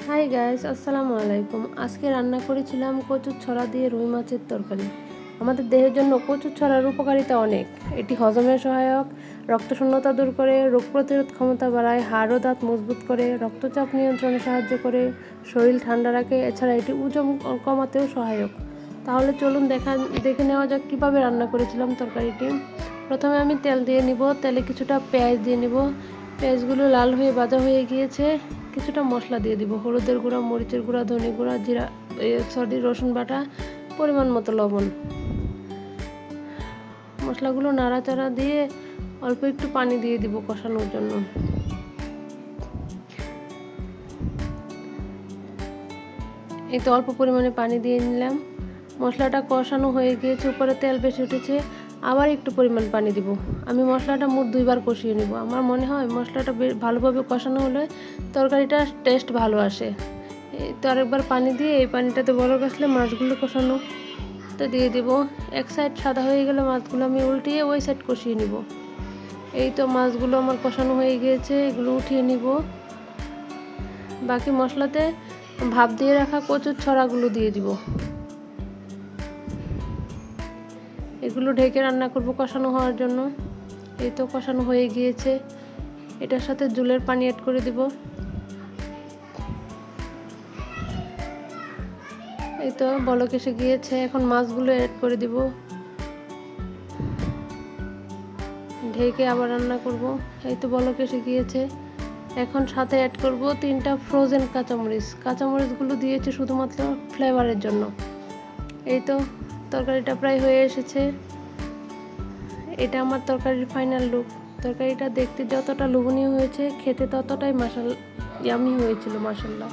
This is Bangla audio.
হাই গাইস, আসসালামু আলাইকুম। আজকে রান্না করেছিলাম কচুর ছড়া দিয়ে রুই মাছের তরকারি। আমাদের দেহের জন্য কচুর ছড়ার উপকারিতা অনেক। এটি হজমের সহায়ক, রক্তশূন্যতা দূর করে, রোগ প্রতিরোধ ক্ষমতা বাড়ায়, হাড় ও দাঁত মজবুত করে, রক্তচাপ নিয়ন্ত্রণে সাহায্য করে, শরীর ঠান্ডা রাখে। এছাড়া এটি ওজন কমাতেও সহায়ক। তাহলে চলুন দেখে নেওয়া যাক কীভাবে রান্না করেছিলাম তরকারিটি। প্রথমে আমি তেল দিয়ে নিব। তেলে কিছুটা পেঁয়াজ দিয়ে নিব। পেঁয়াজগুলো লাল হয়ে ভাজা হয়ে গিয়েছে। কিছুটা মশলা দিয়ে দিব, হলুদের গুঁড়া, মরিচের গুঁড়া, ধনে গুঁড়া, রসুন বাটা, পরিমাণ মতো লবণ। মশলাগুলো নাড়াচাড়া দিয়ে অল্প একটু পানি দিয়ে দিব কষানোর জন্য। এই তো অল্প পরিমাণে পানি দিয়ে নিলাম। মশলাটা কষানো হয়ে গিয়েছে, উপরে তেল বেশি উঠেছে, আবার একটু পরিমাণ পানি দিব। আমি মশলাটা মোট 2বার কষিয়ে নিব। আমার মনে হয় মশলাটা ভালোভাবে কষানো হলে তরকারিটার টেস্ট ভালো আসে। এই তো আরেকবার পানি দিয়ে এই পানিটাতে বলক আসলে মাছগুলো কষানো তো দিয়ে দিব। এক সাইড সাদা হয়ে গেলে মাছগুলো আমি উল্টিয়ে ওই সাইড কষিয়ে নিব। এই তো মাছগুলো আমার কষানো হয়ে গিয়েছে, এগুলো উঠিয়ে নিব। বাকি মশলাতে ভাপ দিয়ে রাখা কচুর ছড়াগুলো দিয়ে দিব। এগুলো ঢেকে রান্না করব কষানো হওয়ার জন্য। এই তো কষানো হয়ে গিয়েছে, এটার সাথে জলের পানি অ্যাড করে দিব। এই তো বলক এসে গিয়েছে, এখন মাছগুলো অ্যাড করে দিব। ঢেকে আবার রান্না করব। এই তো বলক এসে গিয়েছে, এখন সাথে অ্যাড করব 3টা ফ্রোজেন কাঁচামরিচ। কাঁচামরিচগুলো দিয়েছি শুধুমাত্র ফ্লেভারের জন্য। এই তো তরকারিটা প্রায় হয়ে এসেছে। এটা আমার তরকারির ফাইনাল লুক। তরকারিটা দেখতে যতটা লোভনীয় হয়েছে, খেতে ততটাই ইয়ামি হয়েছিল, মাশাআল্লাহ।